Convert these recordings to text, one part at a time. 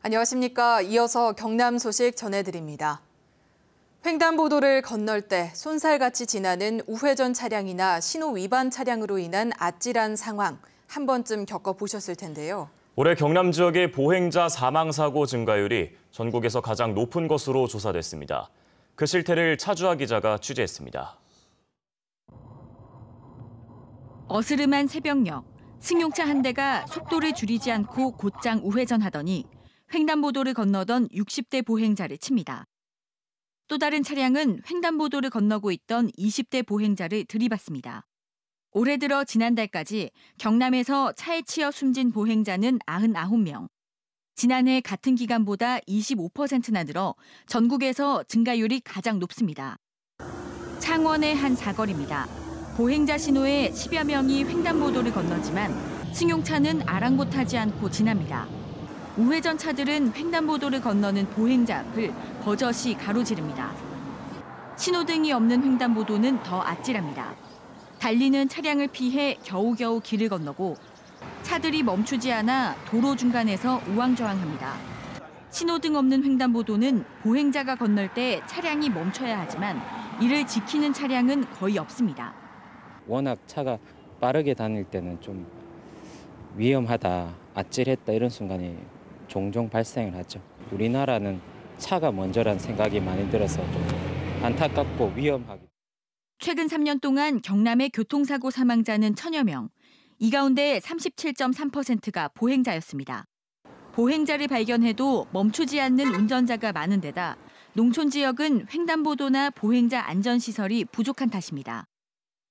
안녕하십니까. 이어서 경남 소식 전해드립니다. 횡단보도를 건널 때 쏜살같이 지나는 우회전 차량이나 신호 위반 차량으로 인한 아찔한 상황 한 번쯤 겪어보셨을 텐데요. 올해 경남 지역의 보행자 사망사고 증가율이 전국에서 가장 높은 것으로 조사됐습니다. 그 실태를 차주아 기자가 취재했습니다. 어스름한 새벽녘, 승용차 한 대가 속도를 줄이지 않고 곧장 우회전하더니 횡단보도를 건너던 60대 보행자를 칩니다. 또 다른 차량은 횡단보도를 건너고 있던 20대 보행자를 들이받습니다. 올해 들어 지난달까지 경남에서 차에 치여 숨진 보행자는 99명. 지난해 같은 기간보다 25%나 늘어 전국에서 증가율이 가장 높습니다. 창원의 한 사거리입니다. 보행자 신호에 10여 명이 횡단보도를 건너지만 승용차는 아랑곳하지 않고 지납니다. 우회전 차들은 횡단보도를 건너는 보행자 앞을 버젓이 가로지릅니다. 신호등이 없는 횡단보도는 더 아찔합니다. 달리는 차량을 피해 겨우겨우 길을 건너고 차들이 멈추지 않아 도로 중간에서 우왕좌왕합니다. 신호등 없는 횡단보도는 보행자가 건널 때 차량이 멈춰야 하지만 이를 지키는 차량은 거의 없습니다. 워낙 차가 빠르게 다닐 때는 좀 위험하다, 아찔했다 이런 순간이 종종 발생을 하죠. 우리나라는 차가 먼저란 생각이 많이 들어서 좀 안타깝고 위험하기. 최근 3년 동안 경남의 교통사고 사망자는 1000여 명. 이 가운데 37.3%가 보행자였습니다. 보행자를 발견해도 멈추지 않는 운전자가 많은 데다 농촌 지역은 횡단보도나 보행자 안전시설이 부족한 탓입니다.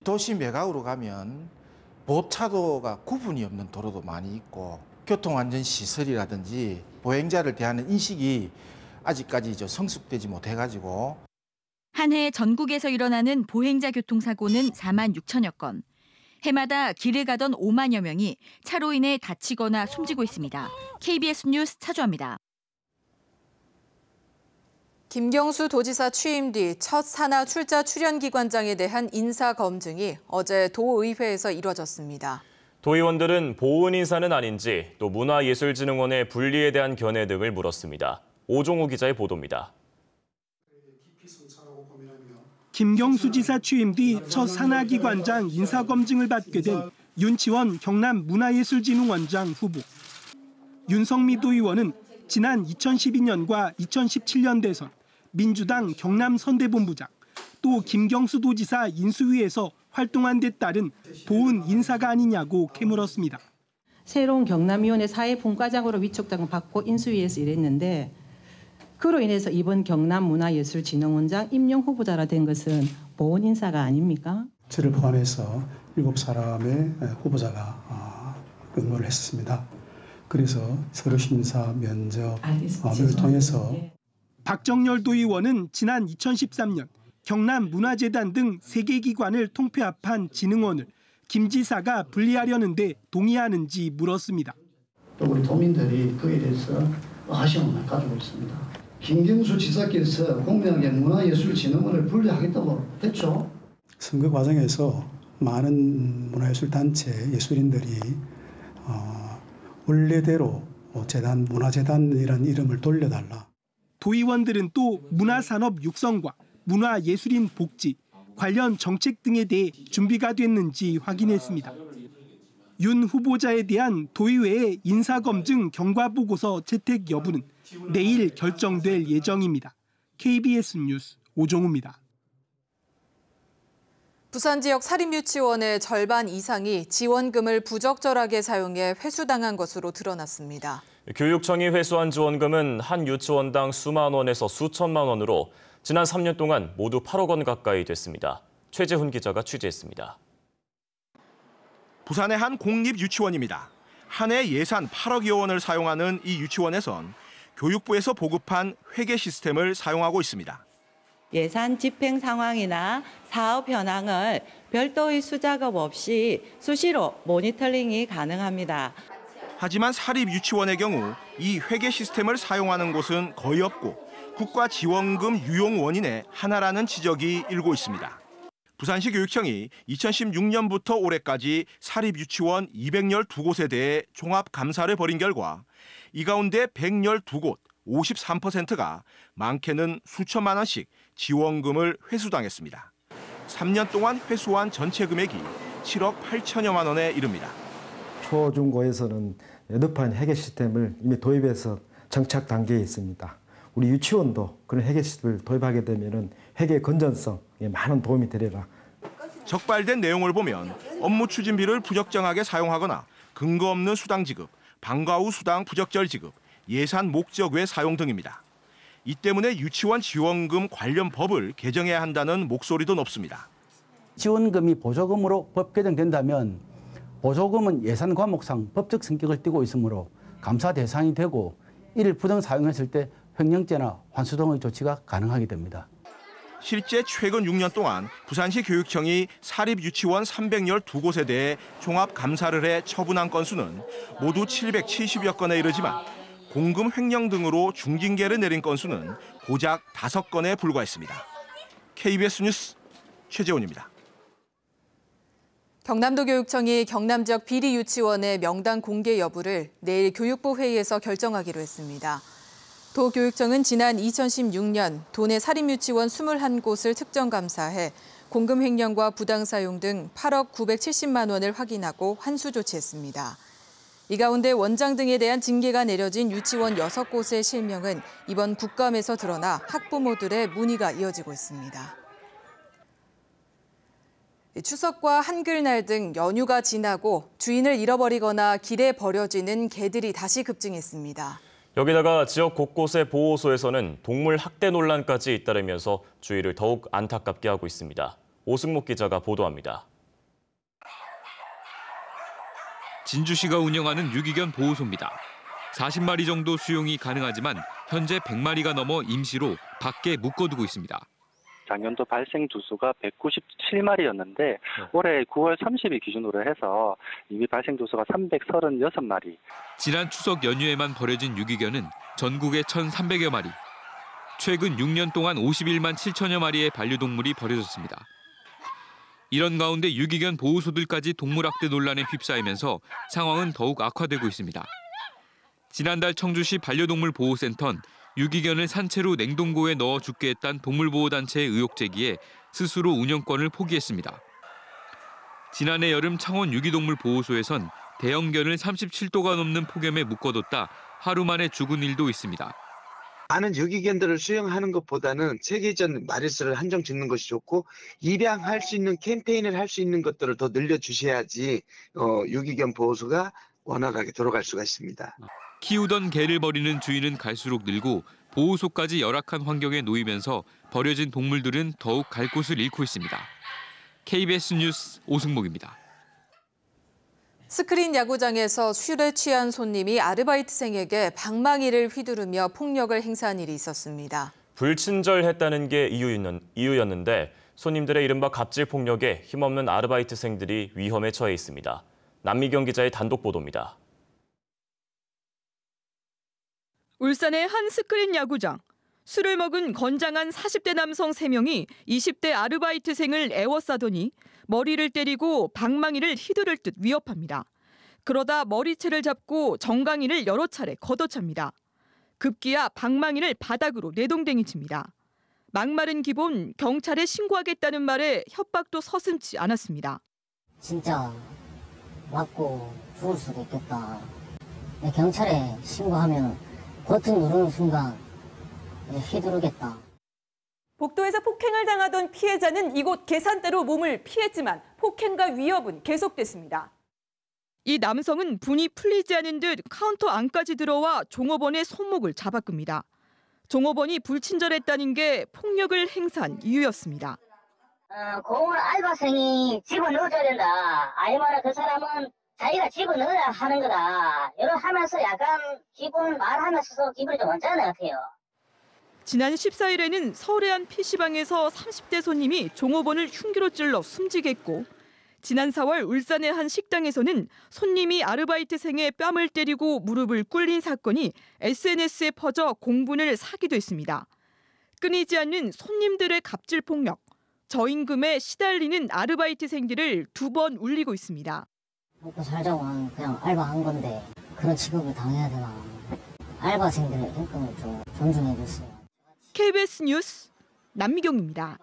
도시 외곽으로 가면 보차도가 구분이 없는 도로도 많이 있고 교통안전시설이라든지 보행자를 대하는 인식이 아직까지 성숙되지 못해가지고 한 해 전국에서 일어나는 보행자 교통사고는 4만 6천여 건. 해마다 길을 가던 5만여 명이 차로 인해 다치거나 숨지고 있습니다. KBS 뉴스 차주아입니다. 김경수 도지사 취임 뒤 첫 산하 출자 출연기관장에 대한 인사검증이 어제 도의회에서 이뤄졌습니다. 도의원들은 보훈 인사는 아닌지 또 문화예술진흥원의 분리에 대한 견해 등을 물었습니다. 오종우 기자의 보도입니다. 김경수 지사 취임 뒤 첫 산하기관장 인사검증을 받게 된 윤치원 경남 문화예술진흥원장 후보. 윤성미 도의원은 지난 2012년과 2017년 대선 민주당 경남 선대본부장, 또 김경수 도지사 인수위에서 활동한 데 따른 보훈 인사가 아니냐고 캐물었습니다. 새로운 경남위원회 사회분과장으로 위촉장을 받고 인수위에서 일했는데 그로 인해서 이번 경남문화예술진흥원장 임용 후보자라 된 것은 보훈 인사가 아닙니까? 저를 포함해서 7사람의 후보자가 응모를 했습니다. 그래서 서류 심사, 면접 을 통해서 박정열 도의원은 지난 2013년 경남문화재단 등 3개 기관을 통폐합한 진흥원을 김 지사가 분리하려는 데 동의하는지 물었습니다. 또 우리 도민들이 그에 대해서 아쉬움을 가지고 있습니다. 김경수 지사께서 공명하게 문화예술진흥원을 분리하겠다고 했죠. 선거 과정에서 많은 문화예술단체, 예술인들이 원래대로 재단, 문화재단이라는 이름을 돌려달라. 도의원들은 또 문화산업 육성과 문화예술인 복지, 관련 정책 등에 대해 준비가 됐는지 확인했습니다. 윤 후보자에 대한 도의회의 인사검증 경과보고서 채택 여부는 내일 결정될 예정입니다. KBS 뉴스 오종우입니다. 부산 지역 사립유치원의 절반 이상이 지원금을 부적절하게 사용해 회수당한 것으로 드러났습니다. 교육청이 회수한 지원금은 한 유치원당 수만 원에서 수천만 원으로 지난 3년 동안 모두 8억 원 가까이 됐습니다. 최재훈 기자가 취재했습니다. 부산의 한 공립유치원입니다. 한 해 예산 8억여 원을 사용하는 이 유치원에선 교육부에서 보급한 회계 시스템을 사용하고 있습니다. 예산 집행 상황이나 사업 현황을 별도의 수작업 없이 수시로 모니터링이 가능합니다. 하지만 사립유치원의 경우 이 회계 시스템을 사용하는 곳은 거의 없고 국가 지원금 유용 원인의 하나라는 지적이 일고 있습니다. 부산시 교육청이 2016년부터 올해까지 사립유치원 212곳에 대해 종합감사를 벌인 결과 이 가운데 112곳 53%가 많게는 수천만 원씩 지원금을 회수당했습니다. 3년 동안 회수한 전체 금액이 7억 8천여만 원에 이릅니다. 초중고에서는 높은 회계 시스템을 이미 도입해서 정착 단계에 있습니다. 우리 유치원도 그런 회계 시스템을 도입하게 되면 회계 건전성에 많은 도움이 되리라. 적발된 내용을 보면 업무 추진비를 부적정하게 사용하거나 근거 없는 수당 지급, 방과 후 수당 부적절 지급, 예산 목적 외 사용 등입니다. 이 때문에 유치원 지원금 관련 법을 개정해야 한다는 목소리도 높습니다. 지원금이 보조금으로 법 개정된다면 보조금은 예산 과목상 법적 성격을 띠고 있으므로 감사 대상이 되고 이를 부정 사용했을 때 횡령죄나 환수 등의 조치가 가능하게 됩니다. 실제 최근 6년 동안 부산시 교육청이 사립유치원 312곳에 대해 종합감사를 해 처분한 건수는 모두 770여 건에 이르지만 공금 횡령 등으로 중징계를 내린 건수는 고작 5건에 불과했습니다. KBS 뉴스 최재훈입니다. 경남도 교육청이 경남 지역 비리 유치원의 명단 공개 여부를 내일 교육부 회의에서 결정하기로 했습니다. 도교육청은 지난 2016년 도내 사립유치원 21곳을 특정 감사해 공금 횡령과 부당 사용 등 8억 970만 원을 확인하고 환수 조치했습니다. 이 가운데 원장 등에 대한 징계가 내려진 유치원 6곳의 실명은 이번 국감에서 드러나 학부모들의 문의가 이어지고 있습니다. 추석과 한글날 등 연휴가 지나고 주인을 잃어버리거나 길에 버려지는 개들이 다시 급증했습니다. 여기다가 지역 곳곳의 보호소에서는 동물 학대 논란까지 잇따르면서 주의를 더욱 안타깝게 하고 있습니다. 오승목 기자가 보도합니다. 진주시가 운영하는 유기견 보호소입니다. 40마리 정도 수용이 가능하지만 현재 100마리가 넘어 임시로 밖에 묶어두고 있습니다. 작년도 발생 두수가 197마리였는데 올해 9월 30일 기준으로 해서 이미 발생 두수가 336마리. 지난 추석 연휴에만 버려진 유기견은 전국에 1,300여 마리. 최근 6년 동안 51만 7천여 마리의 반려동물이 버려졌습니다. 이런 가운데 유기견 보호소들까지 동물학대 논란에 휩싸이면서 상황은 더욱 악화되고 있습니다. 지난달 청주시 반려동물 보호센터는 유기견을 산채로 냉동고에 넣어 죽게 했다는 동물보호단체의 의혹 제기에 스스로 운영권을 포기했습니다. 지난해 여름 창원 유기동물 보호소에선 대형견을 37도가 넘는 폭염에 묶어뒀다 하루 만에 죽은 일도 있습니다. 많은 유기견들을 수용하는 것보다는 체계전 마리수를 한정 짓는 것이 좋고 입양할 수 있는 캠페인을 할 수 있는 것들을 더 늘려주셔야지 유기견 보호소가 원활하게 돌아갈 수가 있습니다. 키우던 개를 버리는 주인은 갈수록 늘고 보호소까지 열악한 환경에 놓이면서 버려진 동물들은 더욱 갈 곳을 잃고 있습니다. KBS 뉴스 오승목입니다. 스크린 야구장에서 술에 취한 손님이 아르바이트생에게 방망이를 휘두르며 폭력을 행사한 일이 있었습니다. 불친절했다는 게 이유였는데 손님들의 이른바 갑질 폭력에 힘없는 아르바이트생들이 위험에 처해 있습니다. 남미경 기자의 단독 보도입니다. 울산의 한 스크린 야구장. 술을 먹은 건장한 40대 남성 3명이 20대 아르바이트생을 애워싸더니 머리를 때리고 방망이를 휘두를 듯 위협합니다. 그러다 머리채를 잡고 정강이를 여러 차례 걷어찹니다. 급기야 방망이를 바닥으로 내동댕이 칩니다. 막말은 기본, 경찰에 신고하겠다는 말에 협박도 서슴지 않았습니다. 진짜 맞고 죽을 수도 있겠다. 경찰에 신고하면 버튼 누르는 순간 휘두르겠다. 복도에서 폭행을 당하던 피해자는 이곳 계산대로 몸을 피했지만 폭행과 위협은 계속됐습니다. 이 남성은 분이 풀리지 않은 듯 카운터 안까지 들어와 종업원의 손목을 잡아끕니다. 종업원이 불친절했다는 게 폭력을 행사한 이유였습니다. 공을 알바생이 집어넣어줘야 된다. 아니면 그 사람은 자기가 집어넣어야 하는 거다. 이런 하면서 약간 기분 말하면서 기분이 좀 언짢은 것 같아요. 지난 14일에는 서울의 한 PC방에서 30대 손님이 종업원을 흉기로 찔러 숨지게 했고 지난 4월 울산의 한 식당에서는 손님이 아르바이트생의 뺨을 때리고 무릎을 꿇린 사건이 SNS에 퍼져 공분을 사기도 했습니다. 끊이지 않는 손님들의 갑질 폭력. 저임금에 시달리는 아르바이트생들을 2번 울리고 있습니다. 먹고 살자고 하는 그냥 알바한 건데 그런 취급을 당해야 되나. 알바생들의 임금을 좀 존중해 주세요. KBS 뉴스 남미경입니다.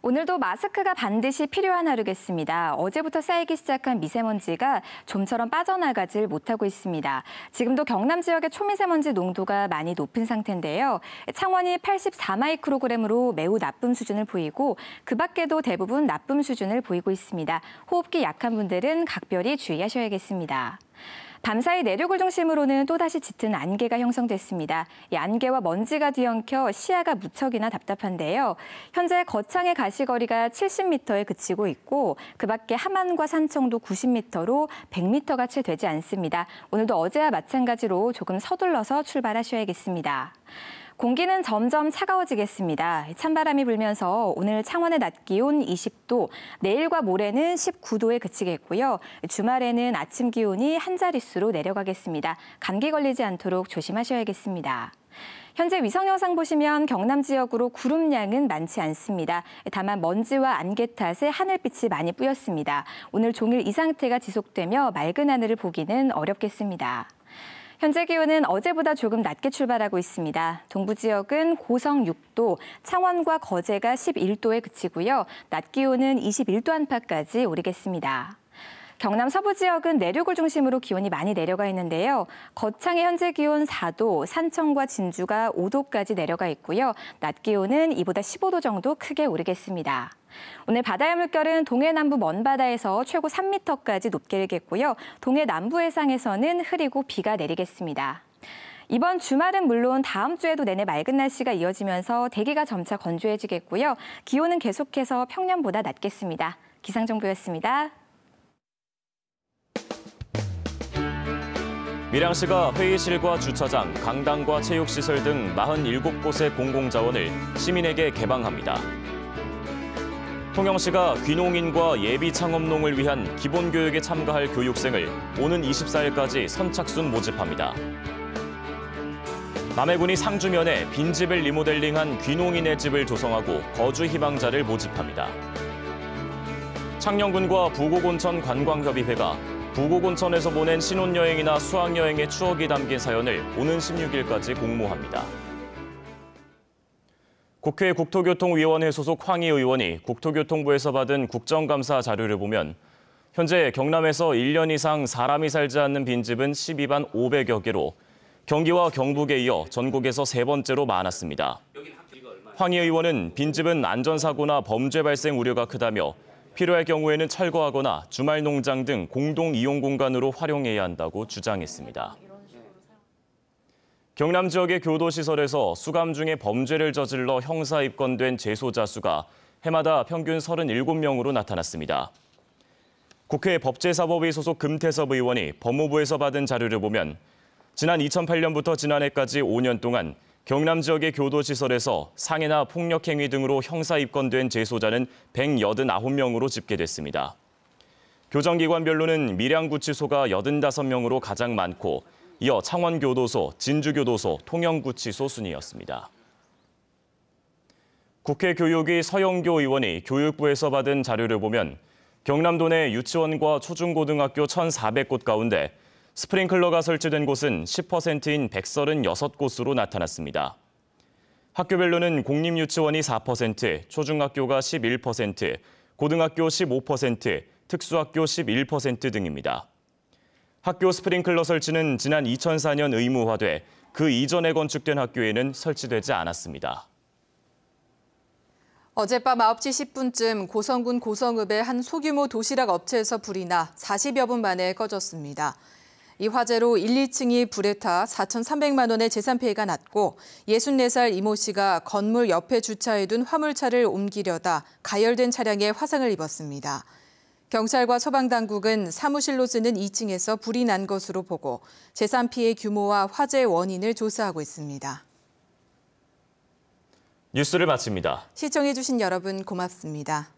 오늘도 마스크가 반드시 필요한 하루겠습니다. 어제부터 쌓이기 시작한 미세먼지가 좀처럼 빠져나가질 못하고 있습니다. 지금도 경남 지역의 초미세먼지 농도가 많이 높은 상태인데요. 창원이 84마이크로그램으로 매우 나쁨 수준을 보이고 그 밖에도 대부분 나쁨 수준을 보이고 있습니다. 호흡기 약한 분들은 각별히 주의하셔야겠습니다. 밤사이 내륙을 중심으로는 또다시 짙은 안개가 형성됐습니다. 이 안개와 먼지가 뒤엉켜 시야가 무척이나 답답한데요. 현재 거창의 가시거리가 70m에 그치고 있고 그 밖에 함안과 산청도 90m로 100m가 채 되지 않습니다. 오늘도 어제와 마찬가지로 조금 서둘러서 출발하셔야겠습니다. 공기는 점점 차가워지겠습니다. 찬바람이 불면서 오늘 창원의 낮 기온 20도, 내일과 모레는 19도에 그치겠고요. 주말에는 아침 기온이 한 자릿수로 내려가겠습니다. 감기 걸리지 않도록 조심하셔야겠습니다. 현재 위성 영상 보시면 경남 지역으로 구름량은 많지 않습니다. 다만 먼지와 안개 탓에 하늘빛이 많이 뿌였습니다. 오늘 종일 이 상태가 지속되며 맑은 하늘을 보기는 어렵겠습니다. 현재 기온은 어제보다 조금 낮게 출발하고 있습니다. 동부 지역은 고성 6도, 창원과 거제가 11도에 그치고요. 낮 기온은 21도 안팎까지 오르겠습니다. 경남 서부 지역은 내륙을 중심으로 기온이 많이 내려가 있는데요. 거창의 현재 기온 4도, 산청과 진주가 5도까지 내려가 있고요. 낮 기온은 이보다 15도 정도 크게 오르겠습니다. 오늘 바다의 물결은 동해 남부 먼바다에서 최고 3m까지 높게 일겠고요. 동해 남부 해상에서는 흐리고 비가 내리겠습니다. 이번 주말은 물론 다음 주에도 내내 맑은 날씨가 이어지면서 대기가 점차 건조해지겠고요. 기온은 계속해서 평년보다 낮겠습니다. 기상정보였습니다. 밀양시가 회의실과 주차장, 강당과 체육시설 등 47곳의 공공자원을 시민에게 개방합니다. 통영시가 귀농인과 예비창업농을 위한 기본교육에 참가할 교육생을 오는 24일까지 선착순 모집합니다. 남해군이 상주면에 빈집을 리모델링한 귀농인의 집을 조성하고 거주 희망자를 모집합니다. 창녕군과 부곡온천 관광협의회가 부곡온천에서 보낸 신혼여행이나 수학여행의 추억이 담긴 사연을 오는 16일까지 공모합니다. 국회 국토교통위원회 소속 황희 의원이 국토교통부에서 받은 국정감사 자료를 보면 현재 경남에서 1년 이상 사람이 살지 않는 빈집은 12만 500여 개로 경기와 경북에 이어 전국에서 3번째로 많았습니다. 황희 의원은 빈집은 안전사고나 범죄 발생 우려가 크다며 필요할 경우에는 철거하거나 주말 농장 등 공동 이용 공간으로 활용해야 한다고 주장했습니다. 경남 지역의 교도시설에서 수감 중에 범죄를 저질러 형사 입건된 재소자 수가 해마다 평균 37명으로 나타났습니다. 국회 법제사법위 소속 금태섭 의원이 법무부에서 받은 자료를 보면 지난 2008년부터 지난해까지 5년 동안 경남 지역의 교도시설에서 상해나 폭력행위 등으로 형사 입건된 재소자는 189명으로 집계됐습니다. 교정기관별로는 밀양구치소가 85명으로 가장 많고 이어 창원교도소, 진주교도소, 통영구치소 순이었습니다. 국회 교육위 서영교 의원이 교육부에서 받은 자료를 보면 경남도 내 유치원과 초중고등학교 1,400곳 가운데 스프링클러가 설치된 곳은 10%인 136곳으로 나타났습니다. 학교별로는 공립유치원이 4%, 초중학교가 11%, 고등학교 15%, 특수학교 11% 등입니다. 학교 스프링클러 설치는 지난 2004년 의무화돼 그 이전에 건축된 학교에는 설치되지 않았습니다. 어젯밤 9시 10분쯤 고성군 고성읍의 한 소규모 도시락 업체에서 불이 나 40여 분 만에 꺼졌습니다. 이 화재로 1, 2층이 불에 타 4,300만 원의 재산 피해가 났고 64살 이모 씨가 건물 옆에 주차해둔 화물차를 옮기려다 가열된 차량에 화상을 입었습니다. 경찰과 소방당국은 사무실로 쓰는 2층에서 불이 난 것으로 보고 재산 피해 규모와 화재 원인을 조사하고 있습니다. 뉴스를 마칩니다. 시청해주신 여러분 고맙습니다.